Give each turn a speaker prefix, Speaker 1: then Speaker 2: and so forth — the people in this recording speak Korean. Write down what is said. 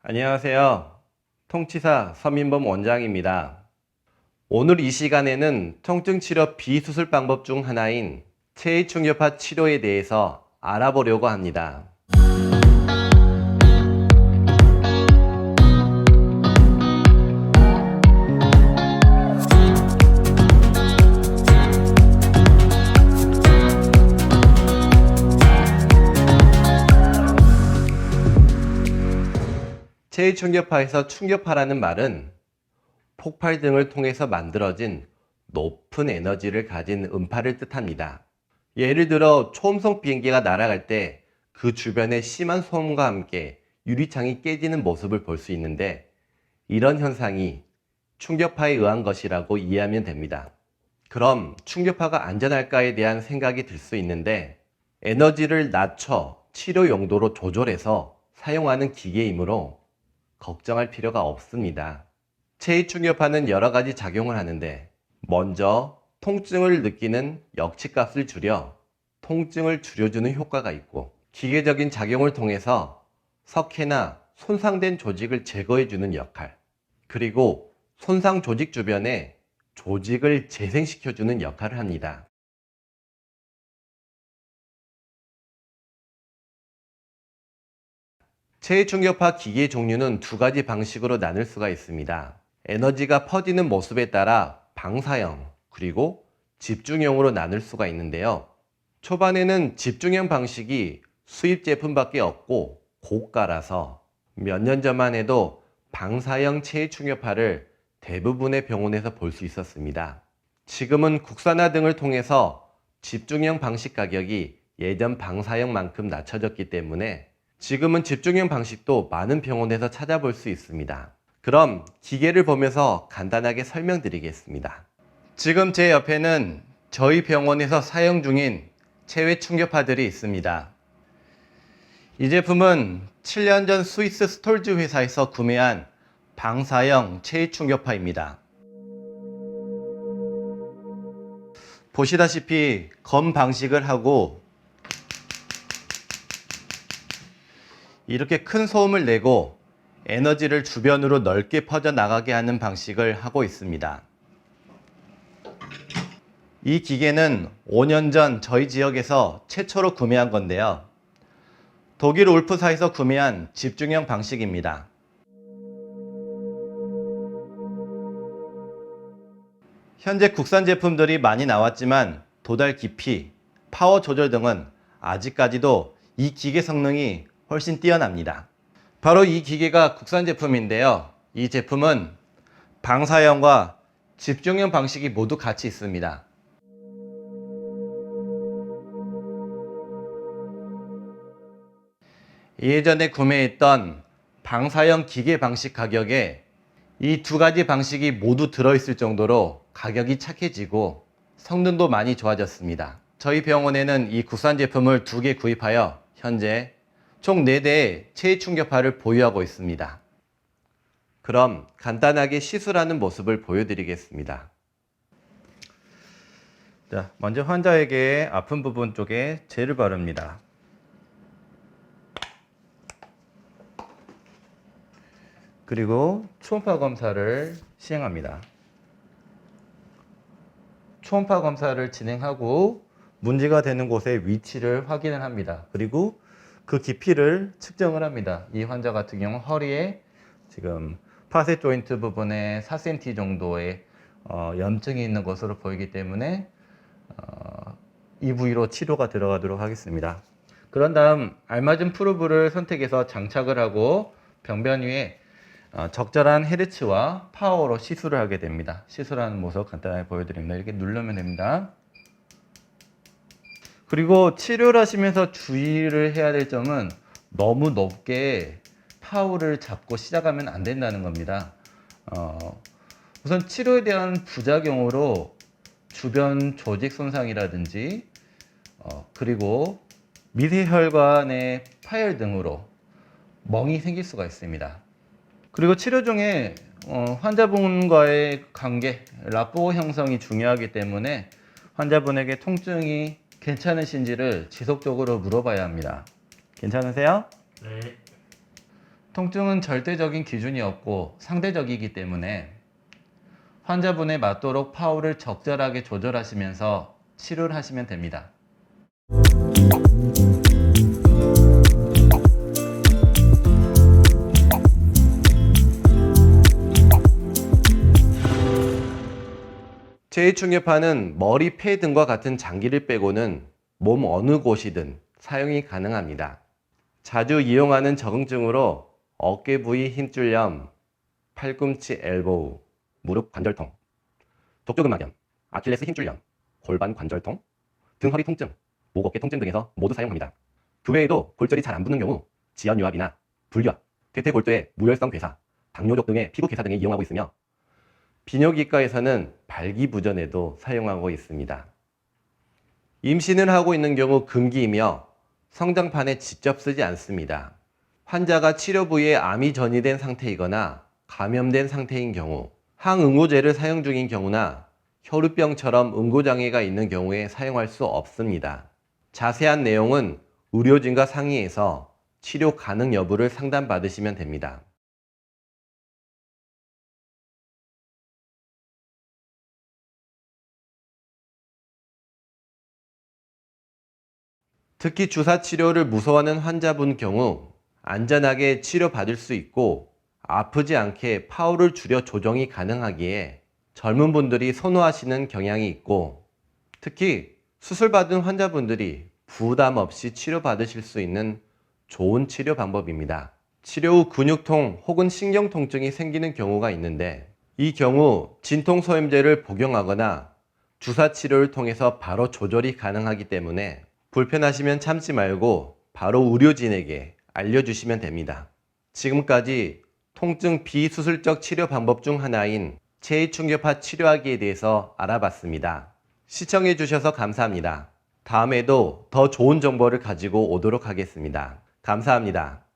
Speaker 1: 안녕하세요. 통치사 서민범 원장입니다. 오늘 이 시간에는 통증 치료 비수술 방법 중 하나인 체위충격파 치료에 대해서 알아보려고 합니다. 체위충격파에서 충격파라는 말은 폭발 등을 통해서 만들어진 높은 에너지를 가진 음파를 뜻합니다. 예를 들어 초음속 비행기가 날아갈 때 그 주변에 심한 소음과 함께 유리창이 깨지는 모습을 볼 수 있는데, 이런 현상이 충격파에 의한 것이라고 이해하면 됩니다. 그럼 충격파가 안전할까에 대한 생각이 들 수 있는데, 에너지를 낮춰 치료 용도로 조절해서 사용하는 기계이므로 걱정할 필요가 없습니다. 체위충격파는 여러 가지 작용을 하는데, 먼저 통증을 느끼는 역치값을 줄여 통증을 줄여주는 효과가 있고, 기계적인 작용을 통해서 석회나 손상된 조직을 제거해주는 역할, 그리고 손상 조직 주변에 조직을 재생시켜주는 역할을 합니다. 체위충격파 기계 종류는 두 가지 방식으로 나눌 수가 있습니다. 에너지가 퍼지는 모습에 따라 방사형, 그리고 집중형으로 나눌 수가 있는데요. 초반에는 집중형 방식이 수입 제품밖에 없고 고가라서 몇 년 전만 해도 방사형 체위충격파를 대부분의 병원에서 볼 수 있었습니다. 지금은 국산화 등을 통해서 집중형 방식 가격이 예전 방사형만큼 낮춰졌기 때문에 지금은 집중형 방식도 많은 병원에서 찾아볼 수 있습니다. 그럼 기계를 보면서 간단하게 설명드리겠습니다. 지금 제 옆에는 저희 병원에서 사용 중인 체위충격파들이 있습니다. 이 제품은 7년 전 스위스 스톨즈 회사에서 구매한 방사형 체위충격파입니다. 보시다시피 검 방식을 하고 이렇게 큰 소음을 내고 에너지를 주변으로 넓게 퍼져나가게 하는 방식을 하고 있습니다. 이 기계는 5년 전 저희 지역에서 최초로 구매한 건데요. 독일 울프사에서 구매한 집중형 방식입니다. 현재 국산 제품들이 많이 나왔지만 도달 깊이, 파워 조절 등은 아직까지도 이 기계 성능이 훨씬 뛰어납니다. 바로 이 기계가 국산 제품인데요. 이 제품은 방사형과 집중형 방식이 모두 같이 있습니다. 예전에 구매했던 방사형 기계 방식 가격에 이 두 가지 방식이 모두 들어있을 정도로 가격이 착해지고 성능도 많이 좋아졌습니다. 저희 병원에는 이 국산 제품을 2개 구입하여 현재 총 4대의 체위충격파를 보유하고 있습니다. 그럼 간단하게 시술하는 모습을 보여드리겠습니다. 자, 먼저 환자에게 아픈 부분 쪽에 젤을 바릅니다. 그리고 초음파 검사를 시행합니다. 초음파 검사를 진행하고 문제가 되는 곳의 위치를 확인을 합니다. 그리고 그 깊이를 측정을 합니다. 이 환자 같은 경우 허리에 지금 파세 조인트 부분에 4cm 정도의 염증이 있는 것으로 보이기 때문에 이 부위로 치료가 들어가도록 하겠습니다. 그런 다음 알맞은 프로브를 선택해서 장착을 하고 병변 위에 적절한 헤르츠와 파워로 시술을 하게 됩니다. 시술하는 모습 간단하게 보여드립니다. 이렇게 누르면 됩니다. 그리고 치료를 하시면서 주의를 해야 될 점은 너무 높게 파워를 잡고 시작하면 안 된다는 겁니다. 우선 치료에 대한 부작용으로 주변 조직 손상이라든지 그리고 미세혈관의 파열 등으로 멍이 생길 수가 있습니다. 그리고 치료 중에 환자분과의 관계, 라포 형성이 중요하기 때문에 환자분에게 통증이 괜찮으신지를 지속적으로 물어봐야 합니다. 괜찮으세요?
Speaker 2: 네. 통증은 절대적인 기준이 없고 상대적이기 때문에 환자분에 맞도록 파워를 적절하게 조절하시면서 치료를 하시면 됩니다.
Speaker 1: 제2충격파는 머리, 폐 등과 같은 장기를 빼고는 몸 어느 곳이든 사용이 가능합니다. 자주 이용하는 적응증으로 어깨 부위 힘줄염, 팔꿈치 엘보우, 무릎 관절통, 족저근막염, 아킬레스 힘줄염, 골반 관절통, 등 허리 통증, 목 어깨 통증 등에서 모두 사용합니다. 그 외에도 골절이 잘 안 붙는 경우 지연유압이나 불교합, 대퇴골조의 무혈성 괴사, 당뇨족 등의 피부 괴사 등에 이용하고 있으며 비뇨기과에서는 발기부전에도 사용하고 있습니다. 임신을 하고 있는 경우 금기이며 성장판에 직접 쓰지 않습니다. 환자가 치료 부위에 암이 전이된 상태이거나 감염된 상태인 경우, 항응고제를 사용 중인 경우나 혈우병처럼 응고장애가 있는 경우에 사용할 수 없습니다. 자세한 내용은 의료진과 상의해서 치료 가능 여부를 상담받으시면 됩니다. 특히 주사 치료를 무서워하는 환자분 경우 안전하게 치료받을 수 있고 아프지 않게 파워를 줄여 조정이 가능하기에 젊은 분들이 선호하시는 경향이 있고 특히 수술받은 환자분들이 부담 없이 치료받으실 수 있는 좋은 치료 방법입니다. 치료 후 근육통 혹은 신경통증이 생기는 경우가 있는데 이 경우 진통소염제를 복용하거나 주사 치료를 통해서 바로 조절이 가능하기 때문에 불편하시면 참지 말고 바로 의료진에게 알려주시면 됩니다. 지금까지 통증 비수술적 치료 방법 중 하나인 체위충격파 치료하기에 대해서 알아봤습니다. 시청해주셔서 감사합니다. 다음에도 더 좋은 정보를 가지고 오도록 하겠습니다. 감사합니다.